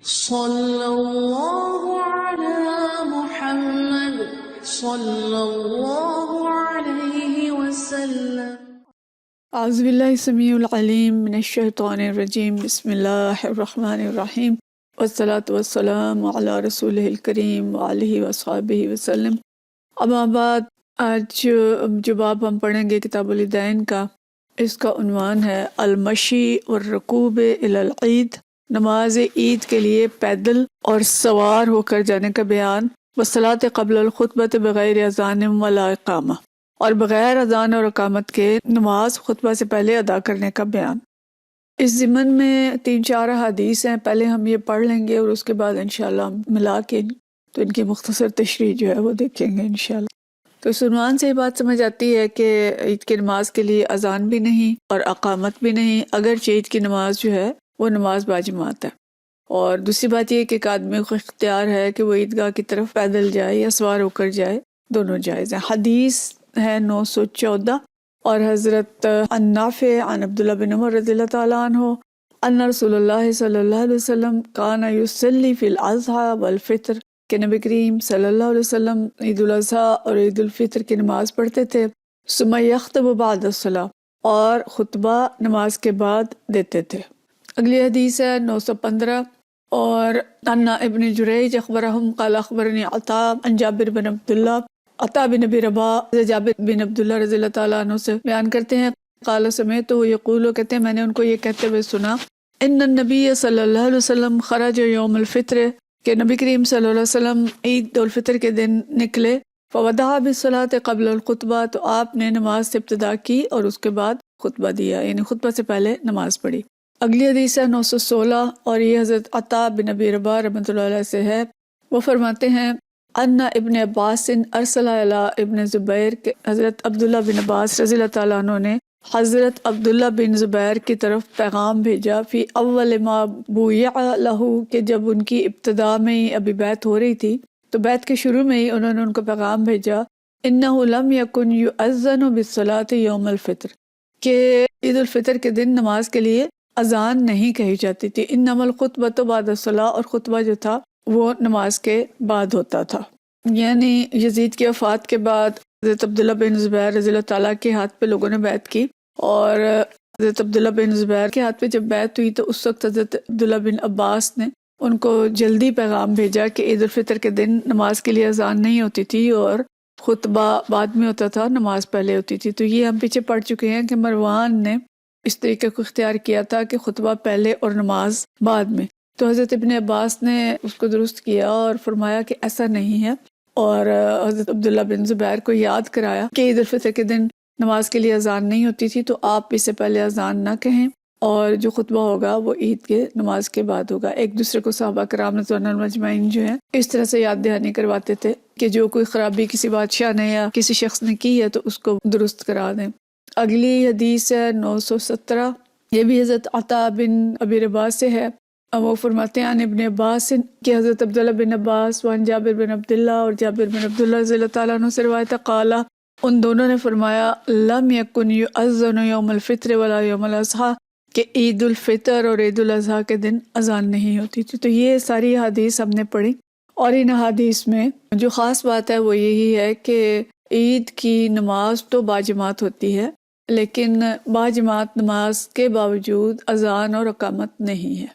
صلی اللہ علی محمد صلی اللہ علیہ وسلم۔ اعوذ باللہ السمیع العلیم من الشیطان الرجیم، بسم اللہ الرحمن الرحیم، والصلاة والسلام علی رسولہ الکریم وآلہ وصحبہ وسلم۔ اما بعد، آج جو باب ہم پڑھیں گے کتاب الیدین کا، اس کا عنوان ہے المشی والرکوب الی العید، نماز عید کے لیے پیدل اور سوار ہو کر جانے کا بیان، والصلاۃ قبل الخطبۃ بغیر اذان ولا اقامہ، اور بغیر اذان اور اقامت کے نماز خطبہ سے پہلے ادا کرنے کا بیان۔ اس ضمن میں 3-4 حدیث ہیں، پہلے ہم یہ پڑھ لیں گے اور اس کے بعد انشاءاللہ ہم ملا کے تو ان کی مختصر تشریح جو ہے وہ دیکھیں گے انشاءاللہ۔ تو اس عنوان سے یہ بات سمجھ آتی ہے کہ عید کی نماز کے لیے اذان بھی نہیں اور اقامت بھی نہیں، اگرچہ عید کی نماز جو ہے وہ نماز باجماعت ہے۔ اور دوسری بات یہ کہ ایک آدمی کو اختیار ہے کہ وہ عیدگاہ کی طرف پیدل جائے یا سوار ہو کر جائے، دونوں جائز ہیں۔ حدیث ہے 914، اور حضرت نافع عن عبداللہ بن عمر رضی اللہ تعالیٰ عنہ ان رسول اللہ صلی اللہ علیہ وسلم کان یصلی فی الاضحیٰ والفطر، کہ نبی کریم صلی اللہ علیہ وسلم عید الاضحیٰ اور عید الفطر کی نماز پڑھتے تھے، ثم یخطب بعد الصلاۃ، اور خطبہ نماز کے بعد دیتے تھے۔ اگلی حدیث ہے 915، اور ان ابن جریج اخبرہم قال اخبرنی عطاء عن جابر بن عبداللہ، عطاء بن نبی رباح جابر بن عبداللہ رضی اللہ تعالیٰ عنہ سے بیان کرتے ہیں، قال سمعتہ یقول، کہتے ہیں میں نے ان کو یہ کہتے ہوئے سنا، ان النبی صلی اللہ علیہ وسلم خرج یوم الفطر، کہ نبی کریم صلی اللہ علیہ وسلم عید الفطر کے دن نکلے، فودع بالصلاۃ قبل الخطبہ، تو آپ نے نماز سے ابتدا کی اور اس کے بعد خطبہ دیا، یعنی خطبہ سے پہلے نماز پڑھی۔ اگلی حدیث ہے 916، اور یہ حضرت عطاء بن نبی رباح رحمۃ اللہ علیہ سے ہے، وہ فرماتے ہیں ان ابن عباس ارسل الی ابن زبیر، کہ حضرت عبداللہ بن عباس رضی اللہ تعالیٰ عنہ نے حضرت عبداللہ بن زبیر کی طرف پیغام بھیجا، فی اول ما بویع لہ، کہ جب ان کی ابتدا میں ہی ابھی بیعت ہو رہی تھی تو بیعت کے شروع میں ہی انہوں نے ان کو پیغام بھیجا، انہ لم یکن یؤذن بالصلاۃ یوم الفطر، کہ عید الفطر کے دن نماز کے لیے اذان نہیں کہی جاتی تھی، انما الخطبۃ بعد الصلاۃ، اور خطبہ جو تھا وہ نماز کے بعد ہوتا تھا۔ یعنی یزید کی وفات کے بعد حضرت عبداللہ بن زبیر رضی اللہ تعالیٰ کے ہاتھ پہ لوگوں نے بیعت کی، اور حضرت عبداللہ بن زبیر کے ہاتھ پہ جب بیعت ہوئی تو اس وقت حضرت عبداللہ بن عباس نے ان کو جلدی پیغام بھیجا کہ عید الفطر کے دن نماز کے لیے اذان نہیں ہوتی تھی اور خطبہ بعد میں ہوتا تھا، نماز پہلے ہوتی تھی۔ تو یہ ہم پیچھے پڑھ چکے ہیں کہ مروان نے اس طریقے کو اختیار کیا تھا کہ خطبہ پہلے اور نماز بعد میں، تو حضرت ابن عباس نے اس کو درست کیا اور فرمایا کہ ایسا نہیں ہے، اور حضرت عبداللہ بن زبیر کو یاد کرایا کہ عید الفطر کے دن نماز کے لیے اذان نہیں ہوتی تھی، تو آپ اس سے پہلے اذان نہ کہیں، اور جو خطبہ ہوگا وہ عید کے نماز کے بعد ہوگا۔ ایک دوسرے کو صحابہ کرام رضوان اللہ اجمعین جو ہیں اس طرح سے یاد دہانی کرواتے تھے کہ جو کوئی خرابی کسی بادشاہ نے یا کسی شخص نے کی ہے تو اس کو درست کرا دیں۔ اگلی حدیث ہے 917، یہ بھی حضرت عطاء بن ابی رباح سے ہے، وہ فرماتے ہیں عن ابن عباس، کہ حضرت عبداللہ بن عباس وعن جابر بن عبداللہ، اور جابر بن عبداللہ رضی اللہ تعالیٰ عنہ سے روایت ہے، قالا، ان دونوں نے فرمایا، لم یکن یؤذن یوم الفطر ولا یوم الاضحیٰ، کہ عید الفطر اور عید الاضحیٰ کے دن اذان نہیں ہوتی تھی۔ تو یہ ساری حدیث ہم نے پڑھی، اور ان حدیث میں جو خاص بات ہے وہ یہی ہے کہ عید کی نماز تو باجماعت ہوتی ہے، لیکن باجماعت نماز کے باوجود اذان اور اقامت نہیں ہے۔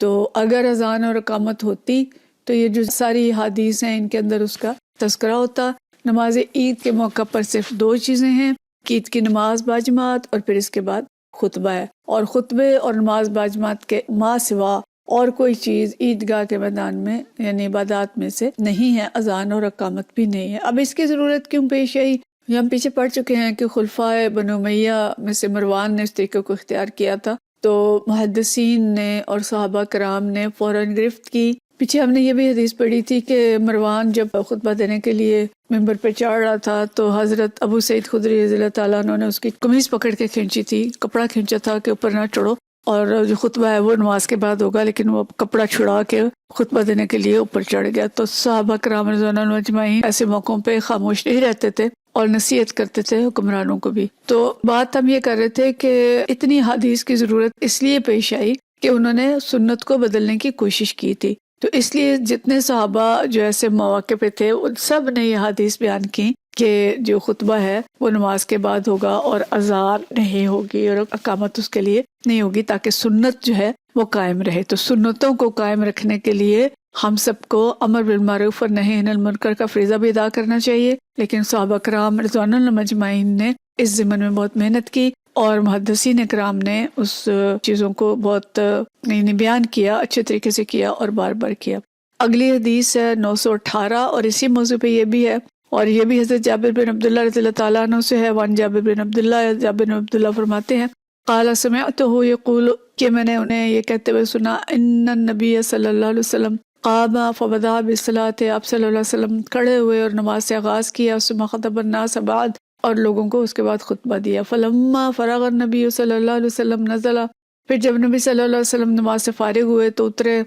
تو اگر اذان اور اقامت ہوتی تو یہ جو ساری حدیث ہیں ان کے اندر اس کا تذکرہ ہوتا۔ نماز عید کے موقع پر صرف 2 چیزیں ہیں، عید کی نماز باجماعت اور پھر اس کے بعد خطبہ ہے، اور خطبے اور نماز باجماعت کے ما سوا اور کوئی چیز عیدگاہ کے میدان میں یعنی عبادات میں سے نہیں ہے، اذان اور اقامت بھی نہیں ہے۔ اب اس کی ضرورت کیوں پیش آئی؟ یہ ہم پیچھے پڑھ چکے ہیں کہ خلفائے بنو امیہ میں سے مروان نے اس طریقے کو اختیار کیا تھا، تو محدثین نے اور صحابہ کرام نے فوراً گرفت کی۔ پیچھے ہم نے یہ بھی حدیث پڑھی تھی کہ مروان جب خطبہ دینے کے لیے ممبر پہ چڑھ رہا تھا تو حضرت ابو سعید خدری رضی اللہ تعالیٰ عنہ نے اس کی قمیص پکڑ کے کھینچی تھی، کپڑا کھینچا تھا کہ اوپر نہ چڑھو، اور جو خطبہ ہے وہ نماز کے بعد ہوگا، لیکن وہ کپڑا چھڑا کے خطبہ دینے کے لیے اوپر چڑھ گیا۔ تو صحابہ کرام رضوان اللہ اجمعین ایسے موقعوں پہ خاموش نہیں رہتے تھے اور نصیحت کرتے تھے حکمرانوں کو بھی۔ تو بات ہم یہ کر رہے تھے کہ اتنی حدیث کی ضرورت اس لیے پیش آئی کہ انہوں نے سنت کو بدلنے کی کوشش کی تھی. تو اس لیے جتنے صحابہ جو ایسے مواقع پہ تھے ان سب نے یہ حدیث بیان کی کہ جو خطبہ ہے وہ نماز کے بعد ہوگا اور اذان نہیں ہوگی اور اقامت اس کے لیے نہیں ہوگی، تاکہ سنت جو ہے وہ قائم رہے. تو سنتوں کو قائم رکھنے کے لیے ہم سب کو امر بالمعروف اور نہی عن المنکر کا فریضہ بھی ادا کرنا چاہیے. لیکن صحابہ کرام رضوان اللہ مجمعین نے اس ضمن میں بہت محنت کی اور محدثین کرام نے اس چیزوں کو بہت بیان کیا، اچھے طریقے سے کیا اور بار بار کیا. اگلی حدیث ہے 918 اور اسی موضوع پہ یہ بھی ہے، اور یہ بھی حضرت جابر بن عبداللہ رضی اللہ تعالیٰ عنہ سے ہے. وان جابر بن عبداللہ فرماتے ہیں قال سمعته یقول کہ میں نے انہیں یہ کہتے ہوئے سنا ان النبی صلی اللہ علیہ وسلم قام فبدأ بالصلاة، آپ صلی اللہ علیہ وسلم کھڑے ہوئے اور نماز سے آغاز کیا. ثم خطب الناس بعد، اور لوگوں کو اس کے بعد خطبہ دیا. فلما فرغ النبی صلی اللہ علیہ وسلم نزل، پھر جب نبی صلی اللہ علیہ وسلم نماز سے فارغ ہوئے تو اترے،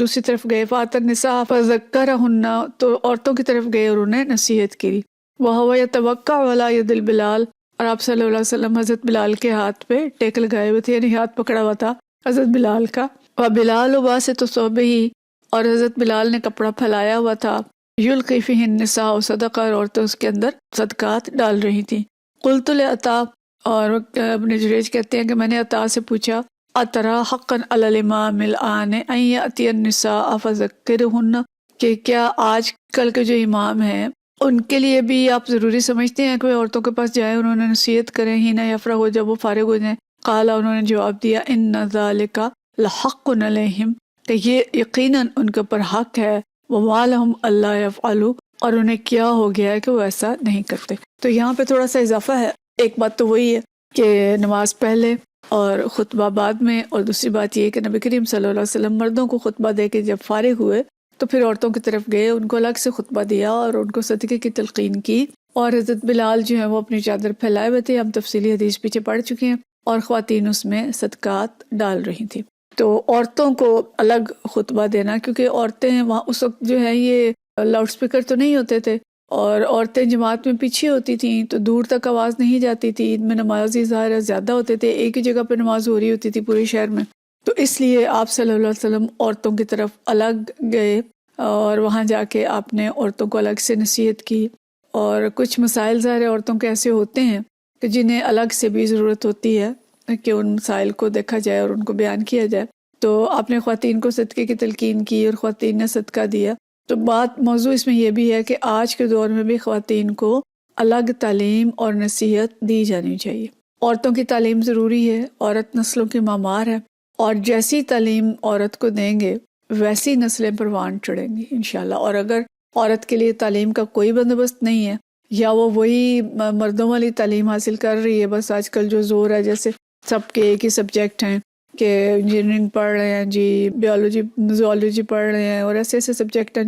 دوسری طرف گئے. فأتى النساء فذكرهن، تو عورتوں کی طرف گئے اور انہیں نصیحت کی. وهو يتوقع على يد البلال، اور آپ صلی اللہ علیہ وسلم حضرت بلال کے ہاتھ پہ ٹیک لگائے ہوئے تھے، یعنی ہاتھ پکڑا ہوا تھا حضرت بلال کا. وبلال باسط صوبه، اور حضرت بلال نے کپڑا پھیلایا ہوا تھا. یلقی فیہ النساء صدقہ، اور عورتیں اس کے اندر صدقات ڈال رہی تھیں. قلت لعطا، اور ابن جریج کہتے ہیں کہ میں نے عطا سے پوچھا اترا حقا علی الامام الآن ان یأتی النساء فذکرہن، کہ کیا آج کل کے جو امام ہیں ان کے لیے بھی آپ ضروری سمجھتے ہیں کہ وہ عورتوں کے پاس جائیں، انہوں نے نصیحت کریں ہی نہ یفرغ ہو، جب وہ فارغ ہو جائیں. قال، انہوں نے جواب دیا ان ذالک لحق علیہم، کہ یہ یقیناً ان کے اوپر حق ہے. وما لہم الا یفعلوا، اور انہیں کیا ہو گیا ہے کہ وہ ایسا نہیں کرتے. تو یہاں پہ تھوڑا سا اضافہ ہے. ایک بات تو وہی ہے کہ نماز پہلے اور خطبہ بعد میں، اور دوسری بات یہ کہ نبی کریم صلی اللہ علیہ وسلم مردوں کو خطبہ دے کے جب فارغ ہوئے تو پھر عورتوں کی طرف گئے، ان کو الگ سے خطبہ دیا اور ان کو صدقے کی تلقین کی. اور حضرت بلال جو ہیں وہ اپنی چادر پھیلائے ہوئے تھے، ہم تفصیلی حدیث پیچھے پڑھ چکے ہیں، اور خواتین اس میں صدقات ڈال رہی تھیں. تو عورتوں کو الگ خطبہ دینا، کیونکہ عورتیں وہاں اس وقت جو ہے یہ لاؤڈ سپیکر تو نہیں ہوتے تھے، اور عورتیں جماعت میں پیچھے ہوتی تھیں تو دور تک آواز نہیں جاتی تھی. عید میں نمازی ظاہر زیادہ ہوتے تھے، ایک ہی جگہ پہ نماز ہو رہی ہوتی تھی پورے شہر میں، تو اس لیے آپ صلی اللہ علیہ وسلم عورتوں کی طرف الگ گئے اور وہاں جا کے آپ نے عورتوں کو الگ سے نصیحت کی. اور کچھ مسائل ظاہر عورتوں کے ایسے ہوتے ہیں کہ جنہیں الگ سے بھی ضرورت ہوتی ہے کہ ان مسائل کو دیکھا جائے اور ان کو بیان کیا جائے. تو آپ نے خواتین کو صدقے کی تلقین کی اور خواتین نے صدقہ دیا. تو موضوع اس میں یہ بھی ہے کہ آج کے دور میں بھی خواتین کو الگ تعلیم اور نصیحت دی جانی چاہیے. عورتوں کی تعلیم ضروری ہے، عورت نسلوں کی معمار ہے، اور جیسی تعلیم عورت کو دیں گے ویسی نسلیں پروان چڑھیں گی انشاءاللہ. اور اگر عورت کے لیے تعلیم کا کوئی بندوبست نہیں ہے، یا وہ وہی مردوں والی تعلیم حاصل کر رہی ہے، بس آج کل جو زور ہے جیسے سب کے ایک ہی سبجیکٹ ہیں کہ انجینئرنگ پڑھ رہے ہیں جی، بیولوجی زوالوجی پڑھ رہے ہیں، اور ایسے ایسے سبجیکٹ ہیں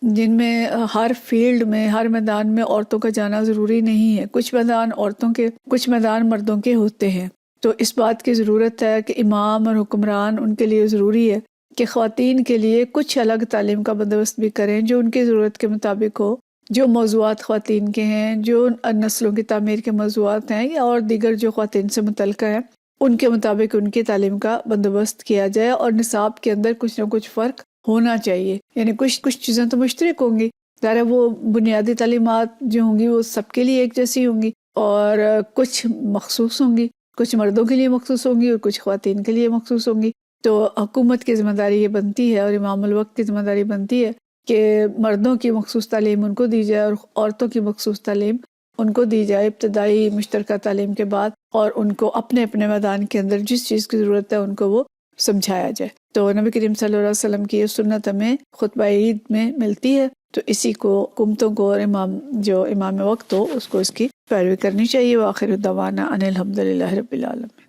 جن میں ہر فیلڈ میں ہر میدان میں عورتوں کا جانا ضروری نہیں ہے. کچھ میدان عورتوں کے، کچھ میدان مردوں کے ہوتے ہیں. تو اس بات کی ضرورت ہے کہ امام اور حکمران ان کے لیے ضروری ہے کہ خواتین کے لیے کچھ الگ تعلیم کا بندوبست بھی کریں جو ان کی ضرورت کے مطابق ہو، جو موضوعات خواتین کے ہیں، جو نسلوں کی تعمیر کے موضوعات ہیں، یا اور دیگر جو خواتین سے متعلقہ ہیں، ان کے مطابق ان کی تعلیم کا بندوبست کیا جائے. اور نصاب کے اندر کچھ نہ کچھ فرق ہونا چاہیے، یعنی کچھ چیزیں تو مشترک ہوں گی، ظاہر وہ بنیادی تعلیمات جو ہوں گی وہ سب کے لیے ایک جیسی ہوں گی، اور کچھ مخصوص ہوں گی، کچھ مردوں کے لیے مخصوص ہوں گی اور کچھ خواتین کے لیے مخصوص ہوں گی. تو حکومت کی ذمہ داری یہ بنتی ہے اور امام الوقت کی ذمہ داری بنتی ہے کہ مردوں کی مخصوص تعلیم ان کو دی جائے اور عورتوں کی مخصوص تعلیم ان کو دی جائے ابتدائی مشترکہ تعلیم کے بعد، اور ان کو اپنے اپنے میدان کے اندر جس چیز کی ضرورت ہے ان کو وہ سمجھایا جائے. تو نبی کریم صلی اللہ علیہ وسلم کی یہ سنت ہمیں خطبہ عید میں ملتی ہے، تو اسی کو حکومتوں کو اور امام وقت ہو اس کو اس کی پیروی کرنی چاہیے. وآخر دعوانا ان الحمد للہ رب العالمین.